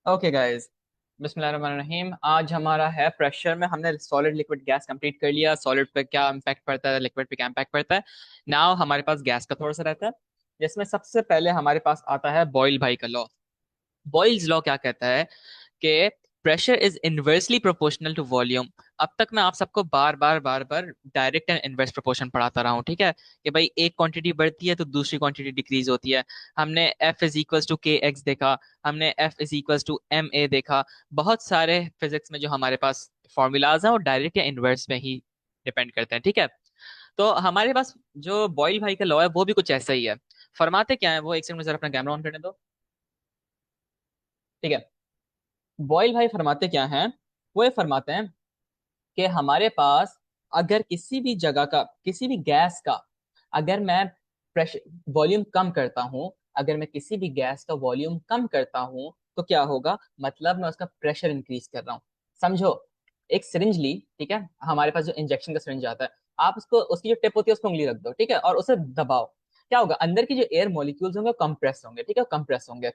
Okay guys, बिस्मिल्लाहिर्रहमानिर्रहीम। आज हमारा है प्रेशर में। हमने सॉलिड लिक्विड गैस कंप्लीट कर लिया। सॉलिड पे क्या इम्पैक्ट पड़ता है, लिक्विड पे क्या इम्पैक्ट पड़ता है। नाउ हमारे पास गैस का थोड़ा सा रहता है, जिसमें सबसे पहले हमारे पास आता है बॉयल भाई का लॉ। बॉयल्स लॉ क्या कहता है कि pressure is inversely proportional to volume. अब तक मैं आप सबको बार बार डायरेक्ट एंड इनवर्स प्रोपोर्शन पढ़ाता रहा हूँ, ठीक है। कि भाई एक क्वांटिटी बढ़ती है तो दूसरी क्वांटिटी डिक्रीज होती है। हमने F is equals to K x देखा, हमने F is equals to M A देखा। बहुत सारे फिजिक्स में जो हमारे पास फॉर्मूलाज हैं वो डायरेक्ट या इनवर्स में ही डिपेंड करते हैं, ठीक है। तो हमारे पास जो बॉयल भाई का लॉ है वो भी कुछ ऐसा ही है। फरमाते क्या है वो, एक सेकंड में जरा अपना कैमरा ऑन करने दो, ठीक है। बॉयल भाई फरमाते क्या हैं, वो ये फरमाते हैं कि हमारे पास अगर किसी भी जगह का, किसी भी गैस का, अगर मैं प्रेशर वॉल्यूम कम करता हूं, अगर मैं किसी भी गैस का वॉल्यूम कम करता हूं तो क्या होगा, मतलब मैं उसका प्रेशर इंक्रीज कर रहा हूं। समझो, एक सिरिंज ली, ठीक है। हमारे पास जो इंजेक्शन का सिरिंज आता है, आप उसको, उसकी जो टिप होती है उसको उंगली रख दो, ठीक है, और उसे दबाओ। क्या होगा, अंदर की जो एयर मॉलिक्यूल्स होंगे कंप्रेस होंगे, ठीक है, कंप्रेस होंगे।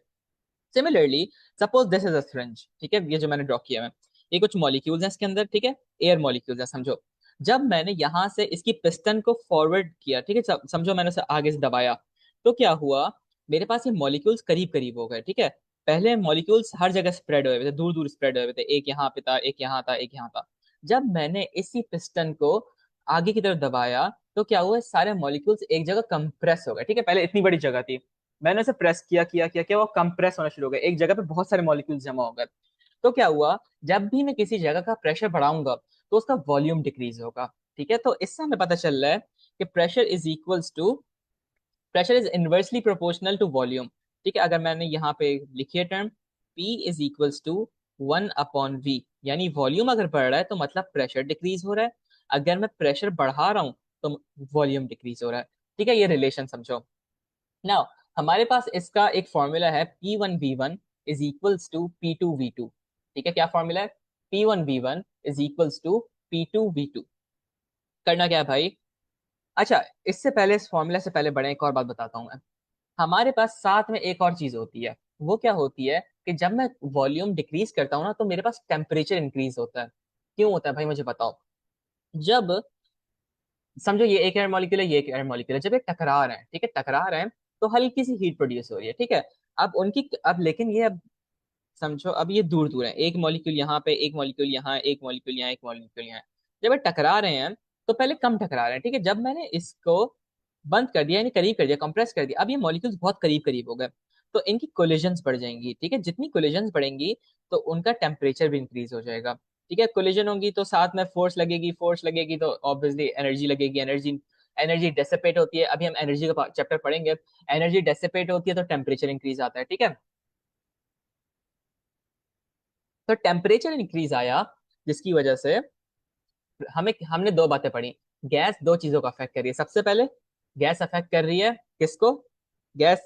Similarly, suppose this is a syringe, ठीक है, ये जो मैंने ड्रॉ किया है, ये कुछ मॉलिक्यूल्स हैं इसके अंदर, ठीक है, एयर मॉलिक्यूल्स हैं समझो। जब मैंने यहां से इसकी पिस्टन को फॉरवर्ड किया, ठीक है, समझो मैंने उसे आगे से दबाया, तो क्या हुआ, मेरे पास ये मॉलिक्यूल्स करीब करीब हो गए, ठीक है। पहले मॉलिक्यूल्स हर जगह स्प्रेड हुए हुए थे, दूर दूर स्प्रेड हुए हुए थे, एक यहाँ पे था, एक यहाँ था, एक यहाँ था। जब मैंने इसी पिस्टन को आगे की तरफ दबाया तो क्या हुआ, सारे मॉलिक्यूल्स एक जगह कंप्रेस हो गए, ठीक है। पहले इतनी बड़ी जगह थी, मैंने उसे प्रेस किया किया किया किया, वो कंप्रेस होना शुरू हो गया, एक जगह पे बहुत सारे मॉलिक्यूल्स जमा हो गए। तो क्या हुआ, जब भी मैं किसी जगह का प्रेशर बढ़ाऊंगा तो उसका वॉल्यूम डिक्रीज होगा, ठीक है। तो इससे हमें पता चल रहा है कि pressure is inversely proportional to volume, ठीक है। अगर मैंने यहाँ पे लिखी है term, P is equals to 1/V, यानी वॉल्यूम अगर बढ़ रहा है तो मतलब प्रेशर डिक्रीज हो रहा है, अगर मैं प्रेशर बढ़ा रहा हूँ तो वॉल्यूम डिक्रीज हो रहा है, ठीक है। ये रिलेशन समझो। नाउ हमारे पास इसका एक फॉर्मूला है, P1V1 is equals to P2V2, ठीक है। क्या फॉर्मूला है, P1V1 is equals to P2V2। करना क्या है भाई, अच्छा, इससे पहले, इस फॉर्मूला से पहले बढ़े, एक और बात बताता हूँ मैं। हमारे पास साथ में एक और चीज होती है, वो क्या होती है कि जब मैं वॉल्यूम डिक्रीज करता हूँ ना तो मेरे पास टेम्परेचर इंक्रीज होता है। क्यों होता है भाई, मुझे बताओ। जब, समझो ये एक एयर मॉलिक्यूल है, ये एक एयर मॉलिक्यूल है, जब ये टकरा रहे हैं, ठीक है, टकरा रहे हैं, तो हल्की सी हीट प्रोड्यूस हो रही है, ठीक है। अब उनकी, अब लेकिन ये, अब समझो, अब ये दूर दूर है, एक मॉलिक्यूल यहाँ पे, एक मॉलिक्यूल यहाँ, एक मॉलिक्यूल यहाँ, एक मॉलिक्यूल यहाँ। जब ये टकरा रहे हैं तो पहले कम टकरा रहे हैं, ठीक है। जब मैंने इसको बंद कर दिया, यानी करीब कर दिया, कंप्रेस कर दिया, अब ये मॉलिक्यूल्स बहुत करीब करीब हो गए, तो इनकी कोलिजन्स बढ़ जाएंगी, ठीक है। जितनी कोलिजन्स बढ़ेंगी तो उनका टेम्परेचर भी इंक्रीज हो जाएगा, ठीक है। कोलिजन होंगी तो साथ में फोर्स लगेगी, फोर्स लगेगी तो ऑब्वियसली एनर्जी लगेगी, एनर्जी, एनर्जी डेसिपेट होती है, अभी हम एनर्जी का चैप्टर पढ़ेंगे। एनर्जी डेसिपेट होती है तो टेम्परेचर इंक्रीज आता है, ठीक है। तो टेम्परेचर इंक्रीज आया, जिसकी वजह से हमें, हमने दो बातें पढ़ी। गैस दो चीजों को अफेक्ट कर रही है, सबसे पहले गैस अफेक्ट कर रही है किसको, गैस,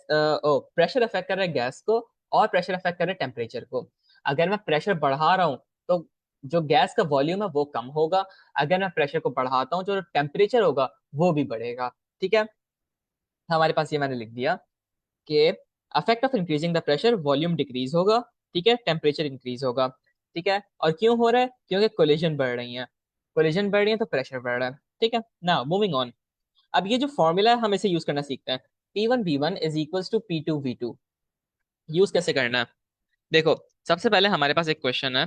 ओ प्रेशर अफेक्ट कर रहा है गैस को, और प्रेशर अफेक्ट कर रहा है टेम्परेचर को। अगर मैं प्रेशर बढ़ा रहा हूँ तो जो गैस का वॉल्यूम है वो कम होगा, अगर मैं प्रेशर को बढ़ाता हूँ जो टेम्परेचर होगा वो भी बढ़ेगा, ठीक है। हमारे पास ये मैंने लिख दिया कि affect of increasing the pressure, volume decrease होगा, ठीक है, टेम्परेचर इंक्रीज होगा, ठीक है। और क्यों हो रहा है, क्योंकि कोलिजन बढ़ रही है, कोलिजन बढ़ रही है तो प्रेशर बढ़ रहा है, ठीक है। नाउ मूविंग ऑन, अब ये जो फॉर्मूला है हम इसे यूज करना सीखते हैं। P1V1 is equals to P2V2। Use कैसे करना है, देखो। सबसे पहले हमारे पास एक क्वेश्चन है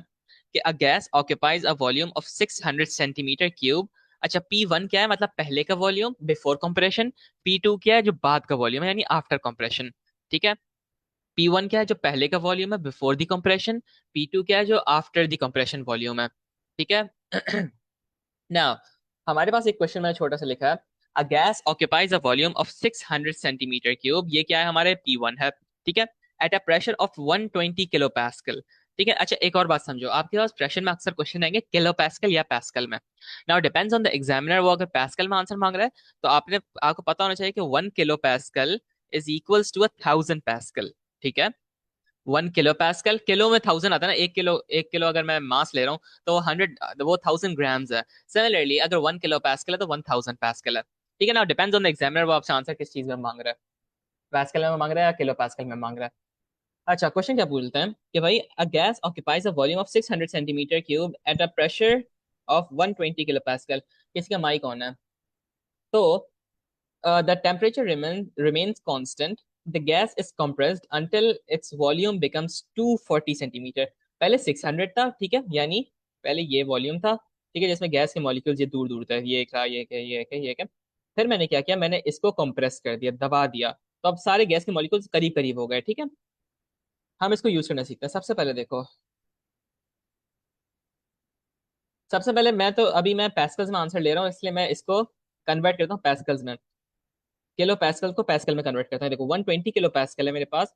कि a gas occupies a volume of 600 centimetre cube. अच्छा, P1 क्या है, मतलब पहले का वॉल्यूम बिफोर कंप्रेशन। P2 क्या है, जो बाद का वॉल्यूम है, यानी आफ्टर कंप्रेशन, ठीक है। P1 क्या है, जो पहले का वॉल्यूम है बिफोर द कंप्रेशन। P2 क्या है, जो आफ्टर द कंप्रेशन वॉल्यूम है, ठीक है। नाउ हमारे पास एक क्वेश्चन मैंने छोटा सा लिखा है, a gas occupies a volume of 600 centimetre cube. ये क्या है, हमारे P1 है, ठीक है। At a pressure of 120 kilo Pascal, ठीक है। अच्छा, एक और बात समझो, आपके पास प्रेशर में अक्सर क्वेश्चन आएंगे किलो पैस्कल या पैस्कल में। Now depends on the examiner, वो अगर पैस्कल में आंसर मांग रहा है तो आपको पता होना चाहिए कि 1 kilo pascal is equals to 1000 pascal, ठीक है। 1 किलो पैस्कल, किलो में 1000 आता है ना, 1 किलो, 1 किलो अगर मैं मास ले रहा हूँ तो वो 100, वो 1000 ग्राम्स है। सिमिलरली अगर 1 किलो पैस्कल है तो 1000 पैस्कल है, ठीक है ना। डिपेंड्स ऑन द एग्जामिनर, वो आपसे आंसर किस चीज में मांग रहा है, पैस्कल में मांग रहा है या किलो पैस्कल में मांग रहा है। अच्छा, क्वेश्चन क्या बोलते हैं कि भाई a gas occupies a volume of 600 centimetre cube at a pressure of 120 kilo pascal. किसी का माइक ऑन है। तो the temperature remains constant. The gas is compressed until its volume becomes 240 centimetre. पहले 600 था, ठीक है, यानी पहले ये वॉल्यूम था, ठीक है, जिसमें गैस के मॉलिक्यूल्स ये दूर दूर तक, ये क्या, ये क्या, ये क्या, ये क्या। फिर मैंने क्या किया, मैंने इसको कंप्रेस कर दिया, दबा दिया, तो अब सारे गैस के मॉलिक्यूल्स करीब करीब हो गए, ठीक है। हम इसको यूज करना सीखते हैं। सबसे पहले देखो, सबसे पहले मैं तो अभी मैं पैस्कल्स में आंसर ले रहा हूँ, इसलिए मैं इसको कन्वर्ट करता हूँ पैस्कल्स में। किलो पैस्कल को पैस्कल में कन्वर्ट करता है। देखो 120 किलो पैस्कल है मेरे पास,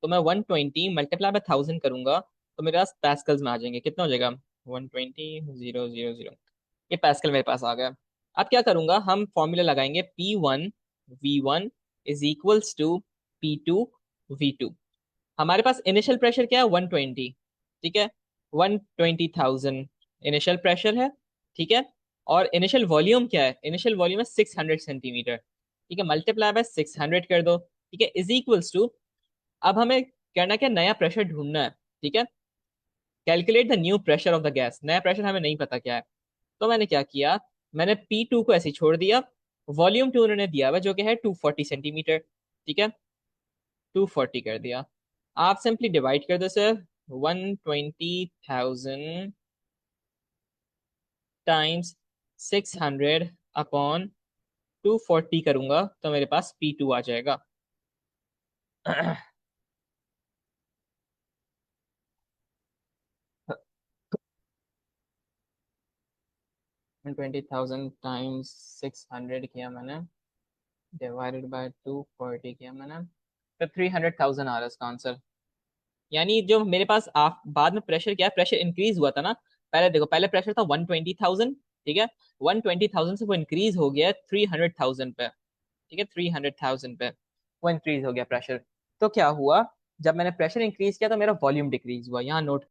तो मैं 120 मल्टीप्लाई बाय 1000 करूंगा, तो मेरे पास पैस्कल्स में आ जाएंगे। कितना हो जाएगा? 120,000। ये पैस्कल मेरे पास आ गया। अब क्या करूंगा, हम फॉर्मूला लगाएंगे, P1 V1 is equals to P2 V2। हमारे पास इनिशियल प्रेशर क्या है? 120, ठीक है, 120,000 इनिशियल प्रेशर है, ठीक है। और इनिशियल वॉल्यूम क्या है? इनिशियल वॉल्यूम है 600 सेंटीमीटर, ठीक है, मल्टीप्लाई बाय 600 कर दो, ठीक है, इज इक्वल्स टू। अब हमें करना क्या, नया प्रेशर ढूंढना है, ठीक है। Calculate the new pressure of the gas. नया प्रेशर हमें नहीं पता क्या है, तो मैंने क्या किया, मैंने P2 को ऐसे ही छोड़ दिया। वॉल्यूम टू उन्होंने दिया हुआ जो कि है 240 सेंटीमीटर, ठीक है, 240 कर दिया। आप सिंपली डिवाइड कर दो सर, 120,000 टाइम्स 600 अपॉन 240 करूंगा, तो मेरे पास P2 आ जाएगा। 120,000 टाइम्स 600 किया मैंने, डिवाइडेड बाय 240 किया मैंने, तो 300,000 आ रहा है इसका आंसर। यानी जो मेरे पास आप बाद में प्रेशर क्या है, प्रेशर इंक्रीज हुआ था ना। पहले देखो, पहले प्रेशर था 120,000, ठीक है, 120,000 से वो इंक्रीज हो गया 300,000 पे, ठीक है, 300,000 पे वो इंक्रीज हो गया प्रेशर। तो क्या हुआ, जब मैंने प्रेशर इंक्रीज किया तो मेरा वॉल्यूम डिक्रीज हुआ, यहाँ नोट